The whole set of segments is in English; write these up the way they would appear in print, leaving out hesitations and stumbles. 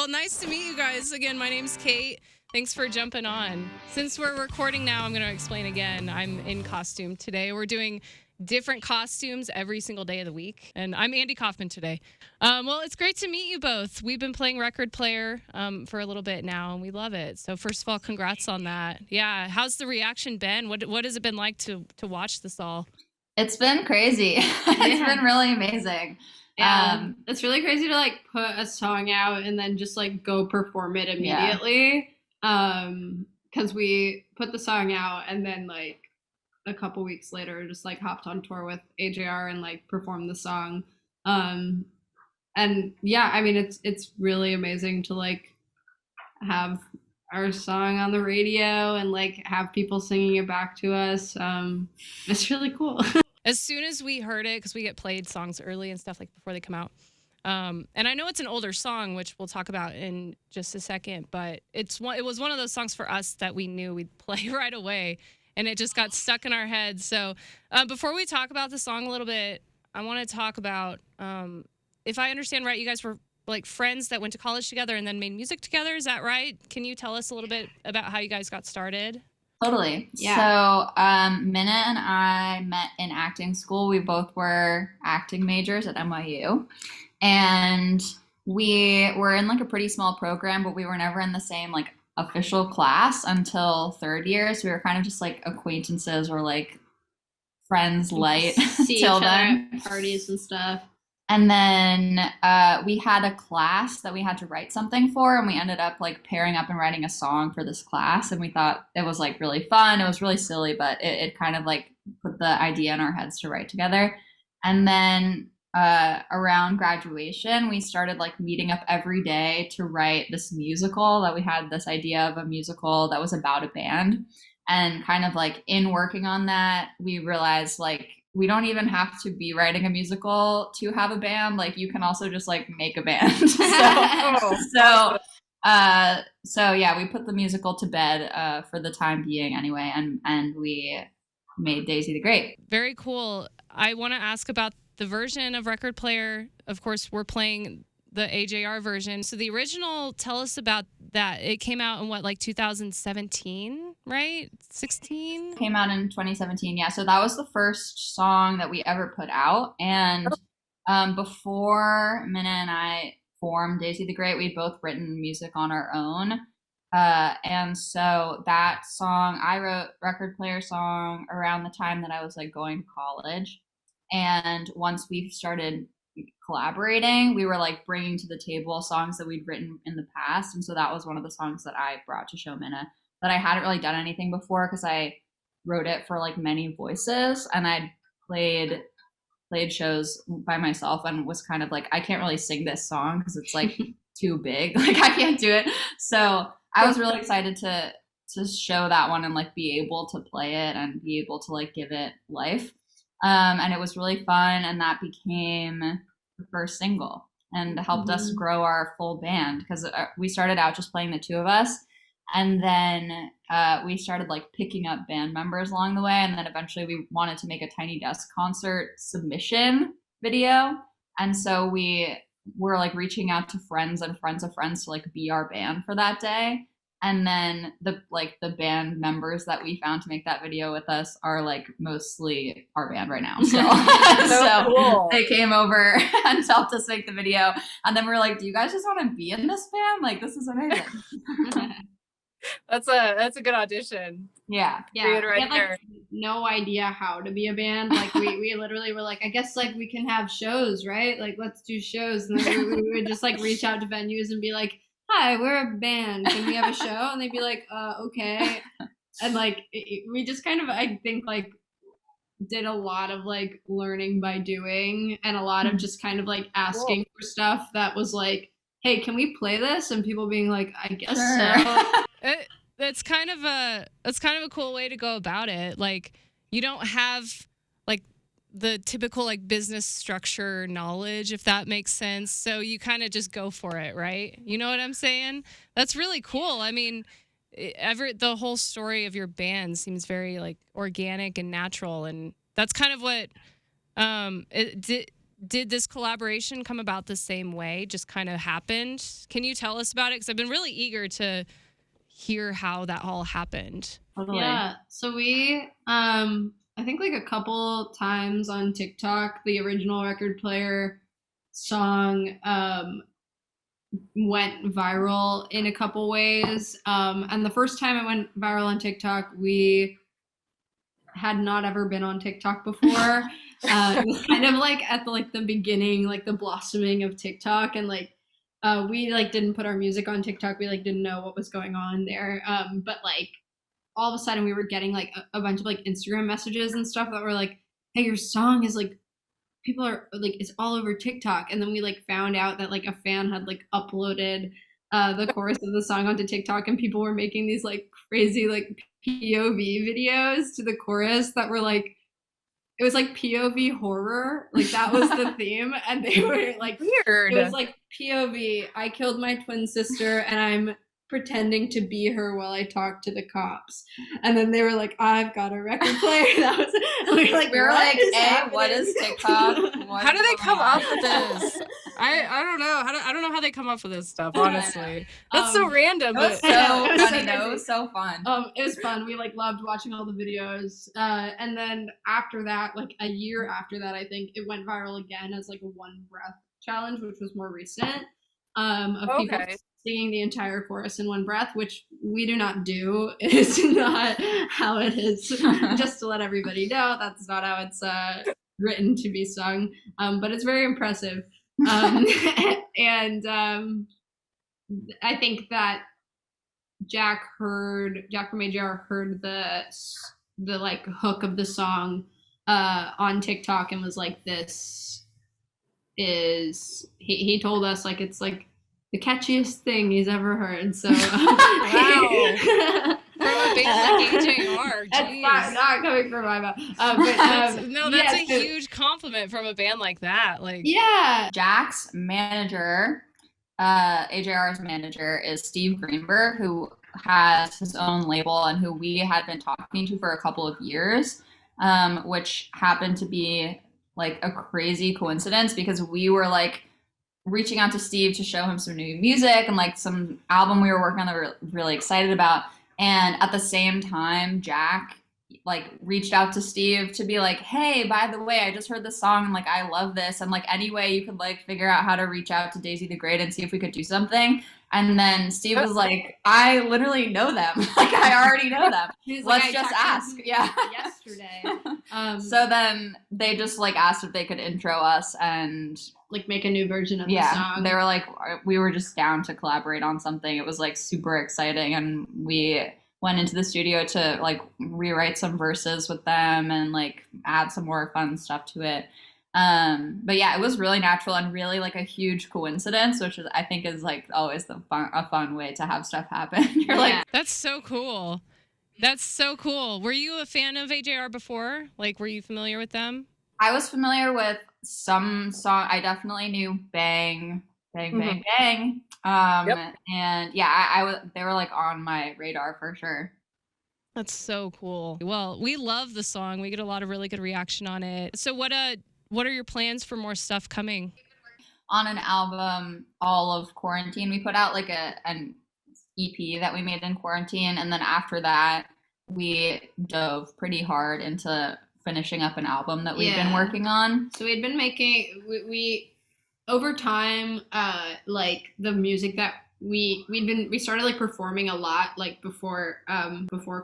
Well, nice to meet you guys. Again, my name's Cate. Thanks for jumping on. Since we're recording now, I'm going to explain again. I'm in costume today. We're doing different costumes every single day of the week. And I'm Andy Kaufman today. Well, it's great to meet you both. We've been playing Record Player for a little bit now, and we love it. So first of all, congrats on that. Yeah. How's the reaction been? What has it been like to watch this all? It's been crazy. It's been really amazing. It's really crazy to like put a song out and then just like go perform it immediately. Because we put the song out and then like a couple weeks later just like hopped on tour with AJR and like performed the song. And yeah, I mean it's really amazing to like have our song on the radio and like have people singing it back to us. It's really cool. As soon as we heard it, because we get played songs early and stuff like before they come out. And I know it's an older song, which we'll talk about in just a second, but it was one of those songs for us that we knew we'd play right away, and it just got stuck in our heads. So before we talk about the song a little bit, I want to talk about, if I understand right, you guys were like friends that went to college together and then made music together. Is that right? Can you tell us a little bit about how you guys got started? Totally. Yeah. So Minna and I met in acting school. We both were acting majors at NYU. And we were in like a pretty small program, but we were never in the same like official class until third year. So we were kind of just like acquaintances or like friends light till then. At parties and stuff. And then we had a class that we had to write something for, and we ended up like pairing up and writing a song for this class. And we thought it was like really fun. It was really silly, but it kind of like put the idea in our heads to write together. And then around graduation, we started like meeting up every day to write this musical that we had this idea of a musical that was about a band. And kind of like in working on that, we realized like, we don't even have to be writing a musical to have a band. Like you can also just like make a band. So yeah, we put the musical to bed for the time being anyway. And we made Daisy the Great. Very cool. I want to ask about the version of Record Player. Of course, we're playing the AJR version. So the original, tell us about that. It came out in what, like 2017, right? 16? Came out in 2017, yeah. So that was the first song that we ever put out. And before Minna and I formed Daisy the Great, we'd both written music on our own. And so that song, I wrote Record Player song around the time that I was like going to college. And once we started collaborating, we were like bringing to the table songs that we'd written in the past. And so that was one of the songs that I brought to show Minna, that I hadn't really done anything before because I wrote it for like many voices, and I'd played shows by myself and was kind of like, I can't really sing this song because it's like too big, like I can't do it. So I was really excited to show that one and like be able to play it and be able to like give it life. And it was really fun, and that became the first single and helped us grow our full band, because we started out just playing the two of us, and then we started like picking up band members along the way, and then eventually we wanted to make a Tiny Desk concert submission video, and so we were like reaching out to friends and friends of friends to like be our band for that day. And then the band members that we found to make that video with us are like mostly our band right now. So, cool. They came over and helped us make the video. And then we were like, do you guys just want to be in this band? Like, this is amazing. That's a good audition. Yeah. Yeah. Right, we had like no idea how to be a band. Like we literally were like, I guess like we can have shows, right? Like let's do shows. And then we would just like reach out to venues and be like, hi, we're a band. Can we have a show? And they'd be like, okay. And like, we just kind of, I think like did a lot of like learning by doing, and a lot of just kind of like asking for stuff that was like, hey, can we play this? And people being like, I guess so. That's kind of a cool way to go about it. Like you don't have like the typical like business structure knowledge, if that makes sense. So you kind of just go for it, right? You know what I'm saying? That's really cool. I mean, the whole story of your band seems very like organic and natural, and that's kind of what did this collaboration come about the same way? Just kind of happened? Can you tell us about it? Because I've been really eager to hear how that all happened. Totally. Yeah. So we, I think like a couple times on TikTok, the original record player song went viral in a couple ways. And the first time it went viral on TikTok, we had not ever been on TikTok before. It was kind of like at the beginning, like the blossoming of TikTok, and like we like didn't put our music on TikTok. We like didn't know what was going on there. But like all of a sudden we were getting like a bunch of like Instagram messages and stuff that were like, hey, your song is like, people are like, it's all over TikTok. And then we like found out that like a fan had like uploaded the chorus of the song onto TikTok, and people were making these like crazy like POV videos to the chorus that were like, it was like POV horror, like that was the theme, and they were like, Weird. it was like POV, I killed my twin sister and I'm pretending to be her while I talk to the cops. And then they were like, I've got a record player. That was, and we were like, what is TikTok? How do they come up with this? I don't know. I don't know how they come up with this stuff, honestly. That's so random. It was But so funny though. It was so fun. It was fun. We like loved watching all the videos. And then after that, like a year after that, I think it went viral again as like a one breath challenge, which was more recent. Of people singing the entire chorus in one breath, which we do not do. It is not how it is. Just to let everybody know, that's not how it's written to be sung. But it's very impressive. And I think that Jack from AJR heard the like hook of the song on TikTok and was like, this is, he told us like it's like the catchiest thing he's ever heard. So wow. From a band like AJR, that's not coming from my mouth. But, that's a huge compliment from a band like that. Like, yeah. Jack's manager, AJR's manager, is Steve Greenberg, who has his own label and who we had been talking to for a couple of years, which happened to be like a crazy coincidence because we were like reaching out to Steve to show him some new music and like some album we were working on that we were really excited about. And at the same time, Jack like reached out to Steve to be like, hey, by the way, I just heard this song and like I love this, and like any way you could like figure out how to reach out to Daisy the Great and see if we could do something. And then Steve was like, I literally know them. Like I already know them. Let's just ask. Yeah. Yesterday. So then they just like asked if they could intro us and like make a new version of the song. They were like, we were just down to collaborate on something. It was like super exciting, and we went into the studio to like rewrite some verses with them and like add some more fun stuff to it. But yeah, it was really natural and really like a huge coincidence, which is, I think is like always a fun way to have stuff happen. You're like, that's so cool. That's so cool. Were you a fan of AJR before? Like, were you familiar with them? I was familiar with some song. I definitely knew Bang, Bang, Bang, Bang. And yeah, they were like on my radar for sure. That's so cool. Well, we love the song. We get a lot of really good reaction on it. So what are your plans for more stuff coming? On an album, all of quarantine, we put out like an EP that we made in quarantine, and then after that, we dove pretty hard into finishing up an album that we've been working on. So we'd been making we over time, like the music that we started like performing a lot like before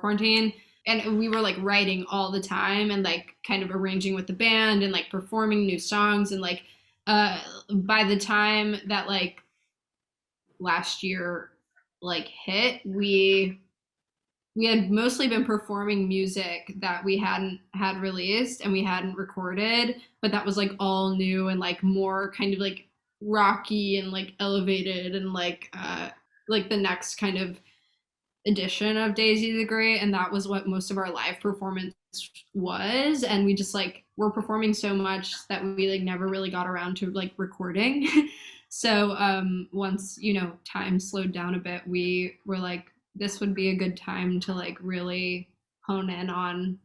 quarantine. And we were like writing all the time and like kind of arranging with the band and like performing new songs. And like by the time that like last year like hit, we had mostly been performing music that we hadn't had released and we hadn't recorded, but that was like all new and like more kind of like rocky and like elevated and like the next kind of edition of Daisy the Great, and that was what most of our live performance was. And we just like were performing so much that we like never really got around to like recording. So once time slowed down a bit, we were like, this would be a good time to like really hone in on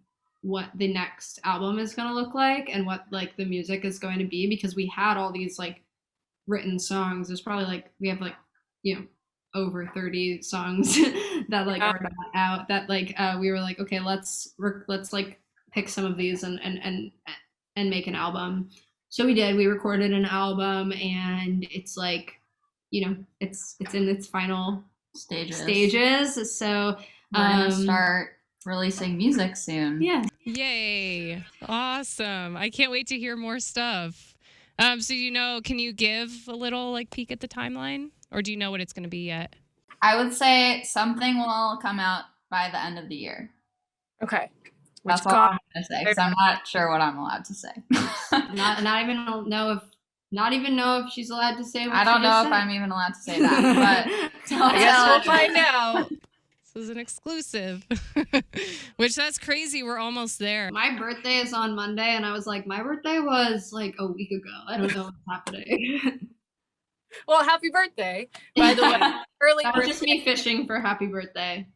what the next album is going to look like and what like the music is going to be, because we had all these like written songs. There's probably like we have like, you know, over 30 songs that like are not out, that like we were like, okay, let's like pick some of these and make an album. So we did. We recorded an album, and it's like, you know, it's in its final stages. So we're gonna start releasing music soon. Yeah. Yay. Awesome. I can't wait to hear more stuff. So, you know, can you give a little like peek at the timeline, or do you know what it's going to be yet? I would say something will come out by the end of the year. Okay. That's all I'm gonna say, because I'm not sure what I'm allowed to say. not even know if she's allowed to say what I don't know if I'm even allowed to say that, but I guess we'll find out. This is an exclusive. Which, that's crazy. We're almost there. My birthday is on Monday, and I was like, my birthday was like a week ago. I don't know what's happening. Well, happy birthday, by the way. Early That was birthday. just me fishing for happy birthday.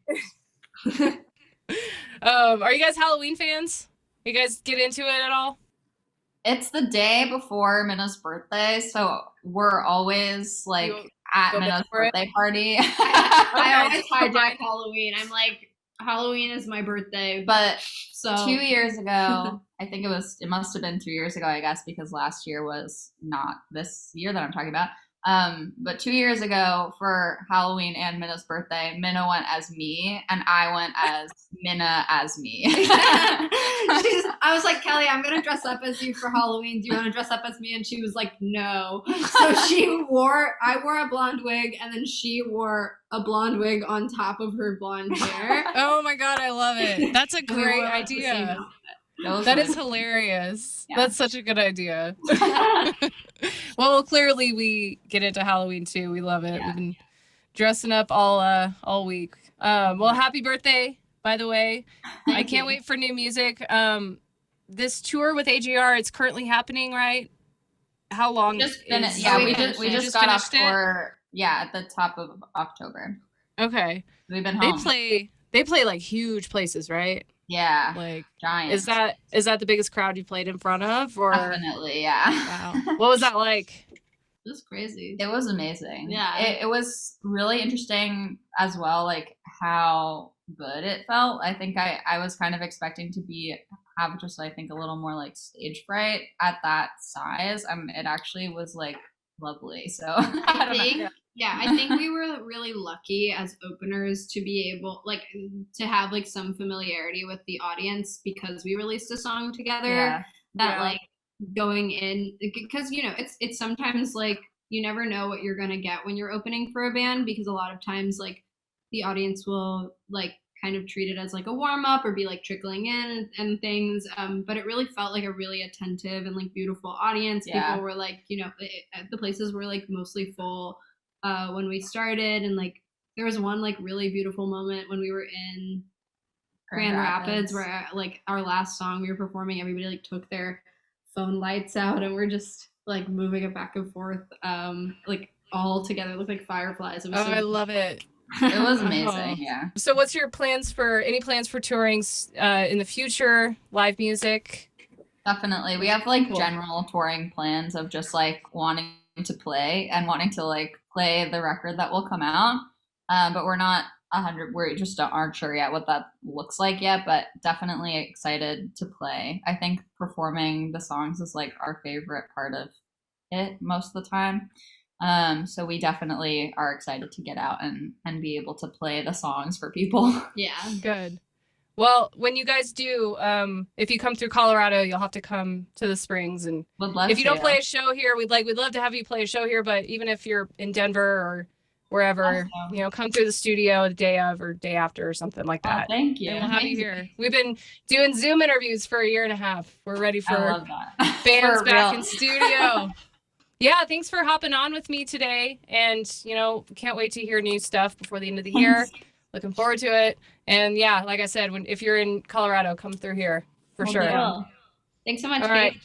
Are you guys Halloween fans? You guys get into it at all? It's the day before Minna's birthday, so we're always like at Minna's birthday party. I always hijack Halloween. I'm like, Halloween is my birthday. But so 2 years ago, I think it must have been 2 years ago, I guess, because last year was not this year that I'm talking about. But 2 years ago for Halloween and Minna's birthday, Minna went as me and I went as Minna as me. I was like, Kelly, I'm gonna dress up as you for Halloween. Do you want to dress up as me? And she was like, no. So I wore a blonde wig, and then she wore a blonde wig on top of her blonde hair. Oh my God, I love it. That's a great idea. That is hilarious. Yeah. That's such a good idea. Well, clearly we get into Halloween too. We love it. Yeah. We've been dressing up all week. Well, happy birthday, by the way. I can't wait for new music. This tour with AGR, it's currently happening, right? How long? We just got off tour. Yeah, at the top of October. Okay. We've been home. They play like huge places, right? Yeah, like giant. Is that the biggest crowd you played in front of? Or definitely, yeah. Wow. What was that like? It was crazy. It was amazing. Yeah, it was really interesting as well, like how good it felt. I think I was kind of expecting to have just I think a little more like stage fright at that size. It actually was like lovely. So I think. Yeah, I think we were really lucky as openers to be able, like, to have, like, some familiarity with the audience because we released a song together like, going in, because, you know, it's sometimes, like, you never know what you're going to get when you're opening for a band, because a lot of times, like, the audience will, like, kind of treat it as, like, a warm-up or be, like, trickling in and things, but it really felt like a really attentive and, like, beautiful audience. Yeah. People were, like, you know, the places were, like, mostly full when we started, and like there was one like really beautiful moment when we were in Grand Rapids where like our last song we were performing, everybody like took their phone lights out and we're just like moving it back and forth like all together. It looked like fireflies. It was I love it. It was amazing. Yeah. So what's your plans for touring in the future? Live music? Definitely. We have like general touring plans of just like wanting to play and wanting to like play the record that will come out, but we're not 100. We just aren't sure yet what that looks like yet, but definitely excited to play. I think performing the songs is like our favorite part of it most of the time, so we definitely are excited to get out and be able to play the songs for people. Yeah, good. Well, when you guys do, if you come through Colorado, you'll have to come to the Springs. And if you don't play a show here, we'd love to have you play a show here. But even if you're in Denver or wherever, you know, come through the studio the day of or day after or something like that. Oh, thank you. And we'll have you here. We've been doing Zoom interviews for 1.5 years. We're ready for bands back in studio. Yeah, thanks for hopping on with me today. And, you know, can't wait to hear new stuff before the end of the year. Looking forward to it. And yeah, like I said, if you're in Colorado, come through here for sure. Cool. Thanks so much. All right.